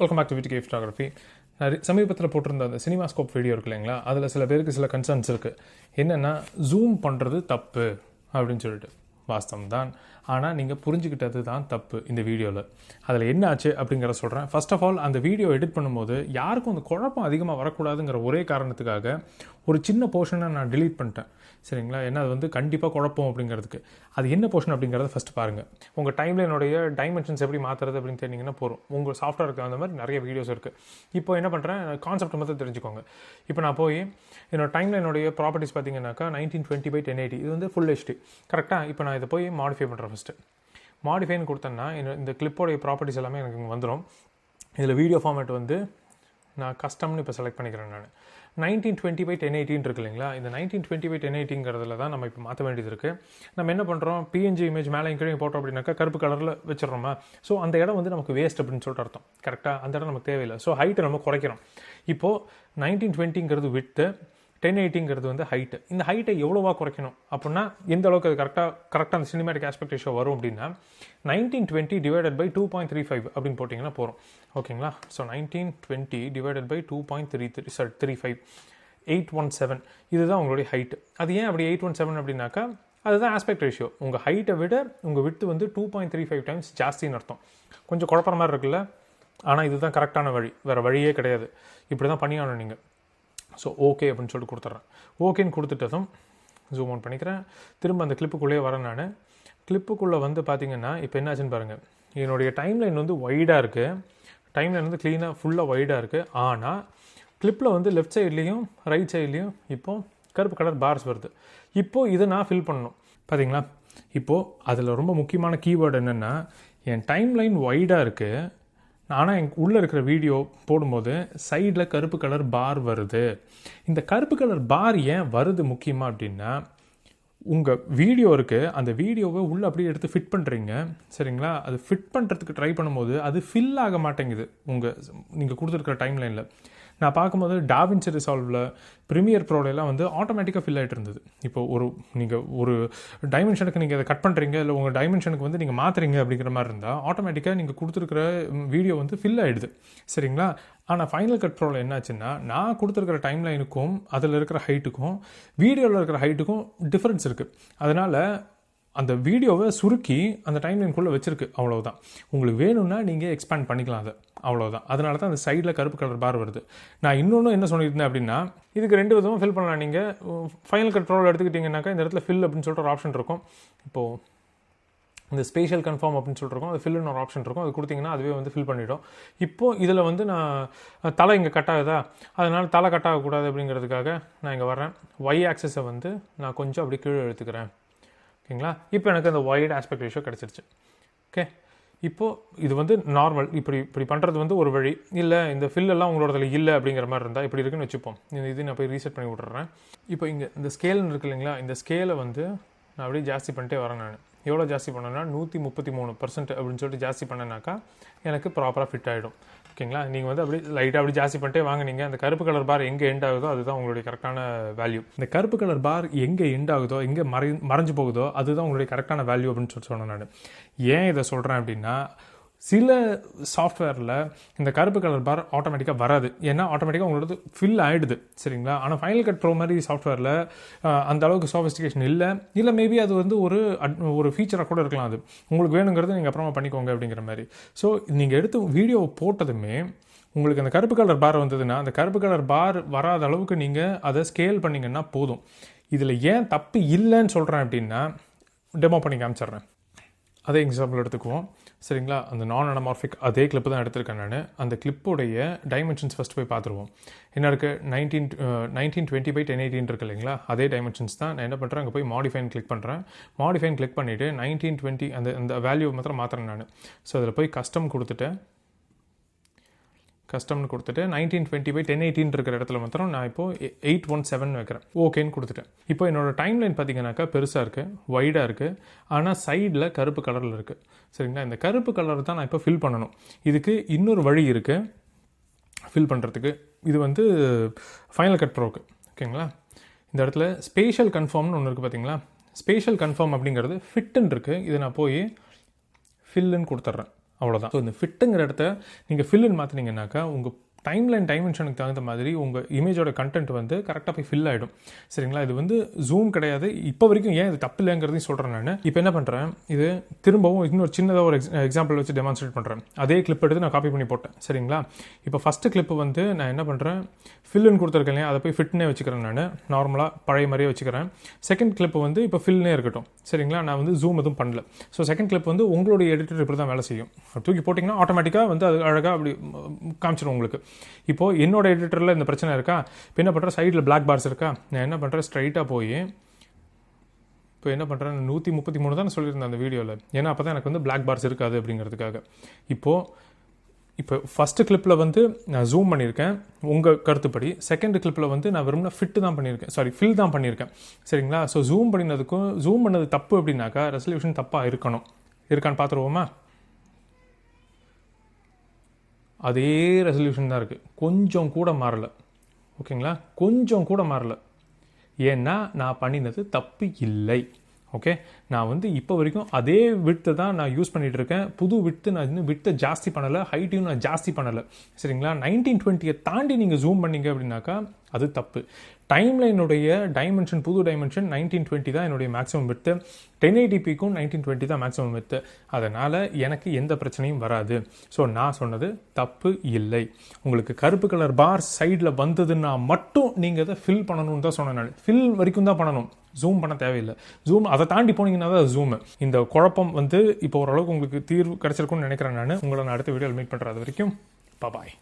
Welcome back to VDK photography. நான் சமீபத்தில் போட்டிருந்த அந்த சினிமாஸ்கோப் வீடியோ இருக்கு இல்லைங்களா, அதில் சில பேருக்கு சில கன்சர்ன்ஸ் இருக்குது. என்னென்னா, ஜூம் பண்ணுறது தப்பு அப்படின்னு சொல்லிட்டு. வாஸ்தவம் தான், ஆனால் நீங்கள் புரிஞ்சுக்கிட்டது தான் தப்பு இந்த வீடியோவில். அதில் என்ன ஆச்சு அப்படிங்கிற சொல்கிறேன். ஃபர்ஸ்ட் ஆஃப் ஆல், அந்த வீடியோ எடிட் பண்ணும்போது யாருக்கும் அந்த குழப்பம் அதிகமாக வரக்கூடாதுங்கிற ஒரே காரணத்துக்காக ஒரு சின்ன போர்ஷனை நான் டிலீட் பண்ணிட்டேன். சரிங்களா? ஏன்னா அது வந்து கண்டிப்பாக குழப்பம் அப்படிங்கிறதுக்கு. அது என்ன போர்ஷன் அப்படிங்கிறத ஃபஸ்ட்டு பாருங்கள். உங்கள் டைம்லைனுடைய டைமென்ஷன்ஸ் எப்படி மாற்றுறது அப்படின்னு தெரிஞ்சிங்கன்னா போகிறோம். உங்கள் சாஃப்ட்வேருக்கு அந்த மாதிரி நிறைய வீடியோஸ் இருக்குது. இப்போ என்ன பண்ணுறேன், கான்செப்ட் மட்டும் தெரிஞ்சுக்கோங்க. இப்போ நான் போய் என்னோட டைம்லைனுடைய ப்ராப்பர்ட்டிஸ் பார்த்தீங்கன்னாக்கா 1920x1080 இது வந்து ஃபுல் ஹெச்டி கரெக்டாக. இப்போ நான் இதை போய் மாடிஃபை பண்ணுறேன். ஃபஸ்ட்டு மாடிஃபைன்னு கொடுத்தேன்னா இந்த கிளிப்போடைய ப்ராப்பர்ட்டிஸ் எல்லாமே எனக்கு இங்கே வந்துடும். இதில் வீடியோ ஃபார்மேட் வந்து நான் கஸ்டம்னு இப்போ செலக்ட் பண்ணிக்கிறேன். நான் 1920x1080 இருக்கு இல்லைங்களா, இந்த 1920x1080 தான் நம்ம இப்போ மாற்ற வேண்டியது இருக்குது. நம்ம என்ன பண்ணுறோம், பிஎன்ஜி இமேஜ் மேலே கீழே போட்டோம் அப்படின்னாக்கா கருப்பு கலரில் வச்சிடறோமா. ஸோ அந்த இடம் வந்து நமக்கு வேஸ்ட் அப்படின்னு சொல்லிட்டு அர்த்தம். கரெக்டாக அந்த இடம் நமக்கு தேவையில்லை. ஸோ ஹைட்டை நம்ம குறைக்கிறோம். இப்போது 1920 வித்து, 1080 வந்து ஹைட்டு. இந்த ஹைட்டை எவ்வளோவா குறைக்கணும் அப்படின்னா எந்த அளவுக்கு அது கரெக்டாக அந்த சினிமேட்டிக் ஆஸ்பெக்ட் ரேஷியோ வரும் அப்படின்னா 1920/2.35 அப்படின்னு போட்டிங்கன்னா போகிறோம். ஓகேங்களா? ஸோ 1920/2.35 817 இதுதான் உங்களுடைய ஹைட்டு. அது ஏன் அப்படி 817 அப்படின்னாக்கா அதுதான் ஆஸ்பெக்ட் ரேஷியோ. உங்கள் ஹைட்டை விட உங்கள் விட்த்து வந்து 2.35 டைம்ஸ் ஜாஸ்தின்னு அர்த்தம். கொஞ்சம் குழப்பற மாதிரி இருக்குல்ல, ஆனால் இதுதான் கரெக்டான வழி, வேறு வழியே கிடையாது. இப்படி தான் பண்ணியாகணும் நீங்கள். ஸோ ஓகே அப்படின்னு சொல்லிட்டு கொடுத்துட்றேன். ஓகேன்னு கொடுத்துட்டதும் ஜூம் ஆன் பண்ணிக்கிறேன். திரும்ப அந்த கிளிப்புக்குள்ளேயே வரேன். நான் கிளிப்புக்குள்ளே வந்து பார்த்தீங்கன்னா இப்போ என்னாச்சுன்னு பாருங்கள். என்னுடைய டைம்லைன் வந்து வைடாக இருக்குது. டைம்லைன் வந்து க்ளீனாக ஃபுல்லாக வைடாக இருக்குது. ஆனால் கிளிப்பில் வந்து லெஃப்ட் சைட்லேயும் ரைட் சைட்லேயும் இப்போது கருப்பு கலர் பார்ஸ் வருது. இப்போது இதை நான் ஃபில் பண்ணணும். பார்த்தீங்களா? இப்போது அதில் ரொம்ப முக்கியமான கீவேர்டு என்னென்னா, என் டைம்லைன் வைடாக இருக்குது, ஆனால் உள்ளே இருக்கிற வீடியோ போடும்போது சைடில் கருப்பு கலர் பார் வருது. இந்த கருப்பு கலர் பார் ஏன் வருது முக்கியமாக அப்படின்னா, உங்கள் வீடியோ இருக்குது, அந்த வீடியோவை உள்ளே அப்படியே எடுத்து ஃபிட் பண்ணுறீங்க. சரிங்களா? அது ஃபிட் பண்ணுறதுக்கு ட்ரை பண்ணும்போது அது ஃபில் ஆக மாட்டேங்குது நீங்கள் கொடுத்துருக்குற டைம்லைனில். நான் பார்க்கும்போது டாவின்சி ரிசால்வில், ப்ரீமியர் ப்ரோலாம் வந்து ஆட்டோமேட்டிக்காக ஃபில் ஆகிட்டு இருந்தது. இப்போ நீங்கள் ஒரு டைமென்ஷனுக்கு நீங்கள் அதை கட் பண்ணுறீங்க, இல்லை உங்கள் டைமென்ஷனுக்கு வந்து நீங்கள் மாற்றுறீங்க அப்படிங்கிற மாதிரி இருந்தால் ஆட்டோமேட்டிக்காக நீங்கள் கொடுத்துருக்கிற வீடியோ வந்து ஃபில் ஆகிடுது. சரிங்களா? ஆனால் ஃபைனல் கட் ப்ரோவில் என்னாச்சுன்னா, நான் கொடுத்துருக்கிற டைம்லைனுக்கும் அதில் இருக்கிற ஹைட்டுக்கும் வீடியோவில் இருக்கிற ஹைட்டுக்கும் டிஃப்ரென்ஸ் இருக்குது. அதனால் அந்த வீடியோவை சுருக்கி அந்த டைம்லைனுக்குள்ளே வச்சுருக்கு. அவ்வளோதான். உங்களுக்கு வேணும்னா நீங்கள் எக்ஸ்பேண்ட் பண்ணிக்கலாம் அதை. அவ்வளோதான். அதனால தான் அந்த சைடில் கருப்பு கலர் பார் வருது. நான் இன்னொன்று என்ன சொல்லியிருந்தேன் அப்படின்னா, இதுக்கு 2 விதமாக ஃபில் பண்ணலாம். நீங்கள் ஃபைனல் கட் ப்ரோவில் எடுத்துக்கிட்டிங்கனாக்கா இந்த இடத்துல ஃபில் அப்படின்னு சொல்லிட்டு ஒரு ஆப்ஷன் இருக்கும். இப்போது இந்த ஸ்பேஷியல் கன்ஃபார்ம் அப்படின்னு சொல்லிட்டு அது ஃபில்லுன்னு ஒரு ஆப்ஷன் இருக்கும். அது கொடுத்தீங்கன்னா அதுவே வந்து ஃபில் பண்ணிவிடும். இப்போது இதில் வந்து நான் தலை இங்கே கட் ஆகுதா, அதனால் தலை கட் ஆகக்கூடாது அப்படிங்கிறதுக்காக நான் இங்கே வரேன். ஒய் ஆக்சஸை வந்து நான் கொஞ்சம் அப்படி கீழே எடுத்துக்கிறேன். ஓகேங்களா? இப்போ எனக்கு அந்த ஒய்டு ஆஸ்பெக்ட் ரேஷியோ கிடச்சிருச்சு. ஓகே, இப்போது இது வந்து நார்மல். இப்படி பண்ணுறது வந்து ஒரு வழி. இல்லை இந்த ஃபில்லெல்லாம் உங்களோடதில் இல்லை அப்படிங்கிற மாதிரி இருந்தால் இப்படி இருக்குன்னு வச்சுப்போம். இது நான் போய் ரீசெட் பண்ணி விட்டுறேன். இப்போ இங்கே இந்த ஸ்கேல்னு இருக்குது இல்லைங்களா, இந்த ஸ்கேலை வந்து நான் அப்படியே ஜாஸ்தி பண்ணிட்டே வரேன். நான் எவ்வளோ ஜாஸ்தி பண்ணேன்னா 133% அப்படின்னு சொல்லிட்டு ஜாஸ்தி பண்ணேனாக்கா எனக்கு ப்ராப்பராக ஃபிட் ஆகிடும். ஓகேங்களா? நீங்கள் வந்து அப்படி லைட்டாக அப்படி ஜாஸ்தி பண்ணிட்டே வாங்கினீங்க. அந்த கருப்பு கலர் பார் எங்கே எண்ட் ஆகுதோ அதுதான் உங்களுடைய கரெக்டான வேல்யூ. இந்த கருப்பு கலர் பார் எங்கே எண்ட் ஆகுதோ, எங்கே மறைஞ்சு போகுதோ அதுதான் உங்களுடைய கரெக்டான வேல்யூ அப்படின்னு சொல்லிட்டு சொன்னேன் நான். ஏன் இதை சொல்கிறேன் அப்படின்னா, சில சாஃப்ட்வேரில் இந்த கருப்பு கலர் பார் ஆட்டோமேட்டிக்காக வராது. ஏன்னா ஆட்டோமேட்டிக்காக உங்களுக்கு ஃபில் ஆகிடுது. சரிங்களா? ஆனால் ஃபைனல் கட் ப்ரோ மாதிரி சாஃப்ட்வேரில் அந்த அளவுக்கு சாஃபிஸ்டிகேஷன் இல்லை மேபி அது வந்து ஒரு ஃபீச்சராக கூட இருக்கலாம். அது உங்களுக்கு வேணுங்கிறது நீங்கள் அப்புறமா பண்ணிக்கோங்க அப்படிங்கிற மாதிரி. ஸோ நீங்கள் எடுத்து வீடியோ போட்டதுமே உங்களுக்கு அந்த கருப்பு கலர் பார் வந்ததுன்னா, அந்த கருப்பு கலர் பார் வராத அளவுக்கு நீங்கள் அதை ஸ்கேல் பண்ணிங்கன்னா போதும். இதில் ஏன் தப்பு இல்லைன்னு சொல்கிறேன் அப்படின்னா, டெமோ பண்ணி காமிச்சிட்றேன். அதே எக்ஸாம்பிள் எடுத்துக்குவோம். சரிங்களா? அந்த நான் அனமார்பிக் அதே கிளிப்பு தான் எடுத்திருக்கேன் நான். அந்த கிளிப்போடைய டைமென்ஷன்ஸ் ஃபஸ்ட் போய் பார்த்துருவோம். என்ன இருக்குது, 1920/1080 இருக்கு இல்லைங்களா, அதே டைமென்ஷன்ஸ் தான். நான் என்ன பண்ணுறேன், அங்கே போய் மாடிஃபைன் கிளிக் பண்ணுறேன். மாடிஃபைன் கிளிக் பண்ணிவிட்டு 1920 அந்த வேல்யூ மாத்திரம் மாற்றுறேன் நான். ஸோ அதில் போய் கஸ்டம்னு கொடுத்துட்டு 1920/1080 இருக்கிற இடத்துல மாத்திரம் நான் இப்போது 817 வைக்கிறேன். ஓகேன்னு கொடுத்துட்டேன். இப்போ என்னோட டைம்லைன் பார்த்தீங்கன்னாக்கா பெருசாக இருக்குது, வைடாக இருக்குது, ஆனால் சைடில் கருப்பு கலரில் இருக்குது. சரிங்களா? இந்த கருப்பு கலர் தான் நான் இப்போ ஃபில் பண்ணணும். இதுக்கு இன்னொரு வழி இருக்குது ஃபில் பண்ணுறதுக்கு. இது வந்து ஃபைனல் கட் ப்ரோக்கு. ஓகேங்களா? இந்த இடத்துல ஸ்பேஷியல் கன்ஃபார்ம்னு ஒன்று இருக்குது. பார்த்தீங்களா? ஸ்பேஷியல் கன்ஃபார்ம் அப்படிங்கிறது ஃபிட்டுன்னு இருக்குது. இதை நான் போய் ஃபில்லுன்னு கொடுத்துட்றேன். அவ்வளோதான். ஸோ இந்த ஃபிட்டுங்கிற இடத்த நீங்கள் ஃபில்லுன்னு மாற்றினீங்கன்னாக்கா உங்கள் டைம்லைன் டைமென்ஷனுக்கு தகுந்த மாதிரி உங்கள் இமேஜோட கண்டென்ட் வந்து கரெக்டாக போய் ஃபில் ஆகிடும். சரிங்களா? இது வந்து ஜூம் கிடையாது. இப்போ வரைக்கும் ஏன் இது தப்பு இல்லைங்கிறதையும் சொல்கிறேன் நான். இப்போ என்ன பண்ணுறேன், இது திரும்பவும் இன்னொரு சின்னதாக ஒரு எக்ஸாம்பிள் வச்சு டெமான்ஸ்ட்ரேட் பண்ணுறேன். அதே கிளிப் எடுத்து நான் காப்பி பண்ணி போட்டேன். சரிங்களா? இப்போ ஃபஸ்ட்டு கிளிப்பு வந்து நான் என்ன பண்ணுறேன், ஃபில்லுன்னு கொடுத்துருக்கேன் இல்லையா, அதை போய் ஃபிட்னே வச்சுக்கிறேன். நான் நார்மலாக பழைய மாதிரியே வச்சுக்கிறேன். செகண்ட் கிளிப்பு வந்து இப்போ ஃபில்னே இருக்கட்டும். சரிங்களா? நான் வந்து ஜூம் எதுவும் பண்ணல. ஸோ செகண்ட் கிளிப் வந்து உங்களுடைய எடிட்டர் இப்படி தான் வேலை செய்யும். தூக்கி போட்டிங்கன்னா ஆட்டோமேட்டிக்காக வந்து அது அழகாக அப்படி காமிச்சிடும் உங்களுக்கு. இப்போது என்னோட எடிட்டரில் இந்த பிரச்சனை இருக்கா, இப்போ என்ன பண்ணுறேன், சைடில் பிளாக் பார்ஸ் இருக்கா, நான் என்ன பண்ணுறேன், ஸ்ட்ரைட்டாக போய் இப்போ என்ன பண்ணுறேன், 133 தான் சொல்லியிருந்தேன் அந்த வீடியோவில். ஏன்னா அப்போ தான் எனக்கு வந்து பிளாக் பார்ஸ் இருக்காது அப்படிங்கிறதுக்காக. இப்போ ஃபஸ்ட்டு கிளிப்பில் வந்து நான் ஜூம் பண்ணியிருக்கேன் உங்கள் கருத்துப்படி. செகண்ட் கிளிப்பில் வந்து நான் வெறும்னா ஃபிட்டு தான் பண்ணியிருக்கேன், ஃபில் தான் பண்ணியிருக்கேன். சரிங்களா? ஸோ ஜூம் பண்ணினதுக்கும் ஜூம் பண்ணது தப்பு அப்படின்னாக்கா ரெசல்யூஷன் தப்பாக இருக்கான்னு பார்த்துருவோமா? அதே ரெசல்யூஷன் தான் இருக்குது, கொஞ்சம் கூட மாறலை. ஓகேங்களா? கொஞ்சம் கூட மாறலை. ஏன்னா நான் பண்ணினது தப்பு இல்லை. ஓகே, நான் வந்து இப்போ வரைக்கும் அதே விட்த்தை தான் நான் யூஸ் பண்ணிகிட்டு இருக்கேன். புது விட்த்து நான் இன்னும் விட்த்தை ஜாஸ்தி பண்ணலை, ஹைட்டையும் நான் ஜாஸ்தி பண்ணலை. சரிங்களா? 1920 தாண்டி நீங்கள் ஜூம் பண்ணிங்க அப்படின்னாக்கா அது தப்பு. டைம்லைனுடைய டைமென்ஷன், புது டைமென்ஷன் 1920 தான் என்னுடைய மேக்ஸிமம் விட்த்து. 1080pக்கும் 1920 தான் மேக்ஸிமம் விட்த்து. அதனால் எனக்கு எந்த பிரச்சனையும் வராது. ஸோ நான் சொன்னது தப்பு இல்லை. உங்களுக்கு கருப்பு கலர் பார் சைடில் வந்ததுன்னா மட்டும் நீங்கள் அதை ஃபில் பண்ணணும்னு தான் சொன்னேன். நான் ஃபில் வரைக்கும் தான் பண்ணணும், ஜூம் பண்ண தேவையில்லை. ஜூம் அதை தாண்டி போனீங்கன்னா தான் ஜூம். இந்த குழப்பம் வந்து இப்போ ஓரளவுக்கு உங்களுக்கு தீர்வு கிடைச்சிருக்கும்னு நினைக்கிறேன். நான் உங்களை அடுத்த வீடியோவில் மீட் பண்ணுறேன். அது வரைக்கும் பாய்.